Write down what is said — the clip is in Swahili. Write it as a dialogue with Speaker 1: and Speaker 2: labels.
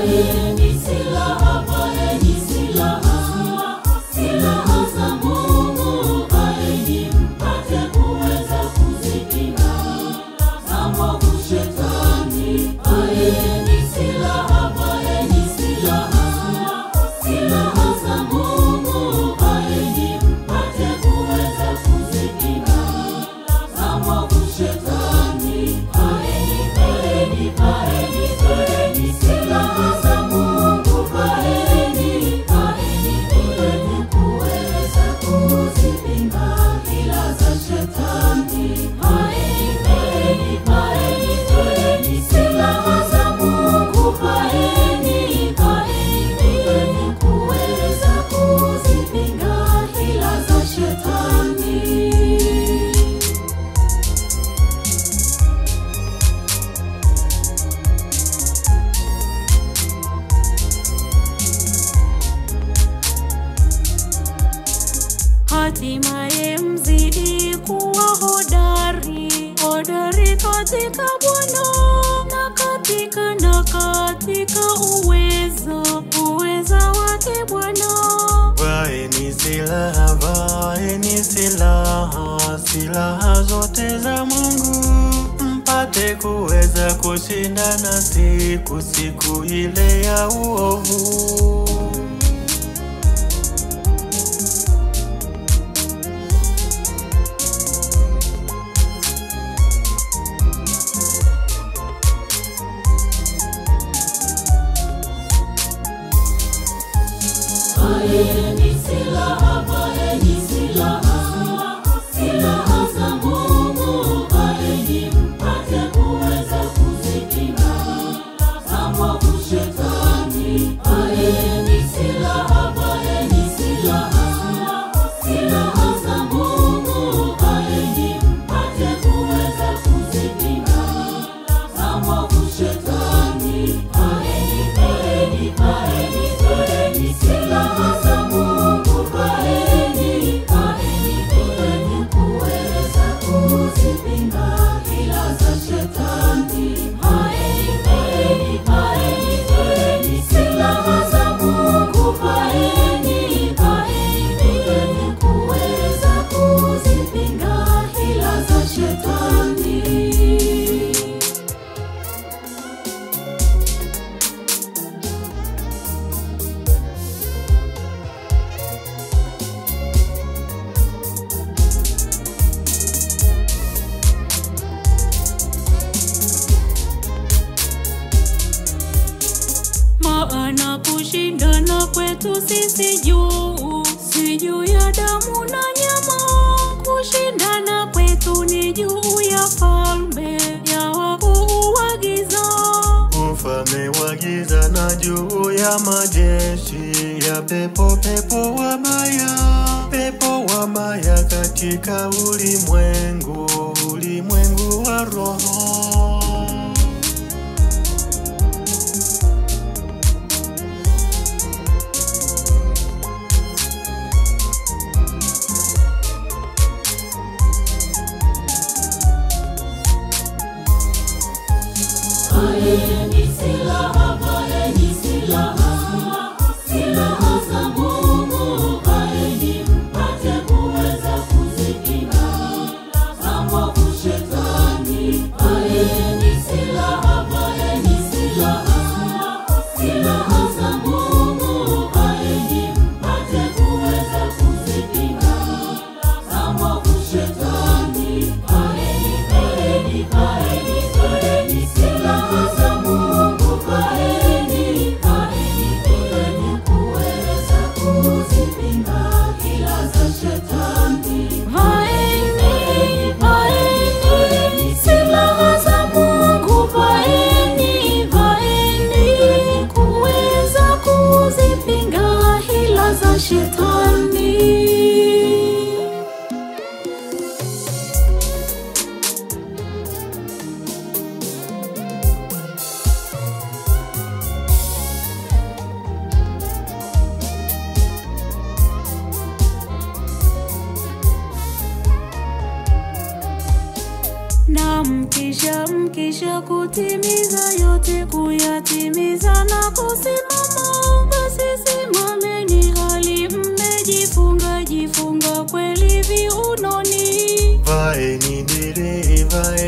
Speaker 1: Vaeni silaha, vaeni silaha, silaha za Mungu, vaeni mpate kuweza kuzipinga za mwovu Shetani. Vaeni silaha, vaeni silaha, silaha za Mungu, vaeni mpate kuweza kuzipinga za mwovu Shetani. Vaeni, vaeni, vaeni, vaeni silaha za Mungu, vaeni, vaeni, vaeni kuweza kuzipinga hila za Shetani. Vaeni, vaeni, vaeni, vaeni silaha za Mungu, vaeni, vaeni, vaeni kuweza kuzipinga hila za Shetani. Hatimaye mzidi kuwa hodari, hodari katika Bwana na katika uweza wake Bwana.
Speaker 2: Vaeni silaha, vaeni silaha, silaha zote za Mungu, mpate kuweza kushindana siku ile ya uovu.
Speaker 1: Vaeni silaha, vaeni silaha, silaha za Mungu, vaeni mpate kuweza kuzipinga za mwovu Shetani. Vaeni silaha, vaeni silaha, silaha za Mungu, vaeni mpate kuweza kuzipinga za mwovu Shetani. Vaeni, vaeni, vaeni, vaeni silaha za Mungu, vaeni, vaeni, vaeni kuweza kuzipinga hila za Shetani. Vaeni, vaeni, vaeni, vaeni silaha za Mungu, vaeni, vaeni, vaeni kuweza kuzipinga hila za Shetani. Maana kushindana kwetu sisi si juu ya damu na nyama. Kushindana kwetu ni juu ya falme ya wakuu wa giza,
Speaker 2: Ufalme wa giza na juu ya majeshi ya pepo wabaya katika ulimwengu wa roho.
Speaker 1: Vaeni silaha, vaeni silaha, silaha za Mungu, vaeni mpate kuweza kuzipinga za mwovu Shetani. Vaeni silaha, vaeni silaha, silaha za Mungu, vaeni mpate kuweza kuzipinga za mwovu Shetani. Vaeni, vaeni, vaeni, vaeni silaha za Mungu, vaeni, vaeni, vaeni kuweza kuzipinga hila za Shetani. Vaeni, vaeni, vaeni silaha za Mungu, vaeni, vaeni kuweza kuzipinga hila za Shetani. Na mkisha kutimiza yote, kuyatimiza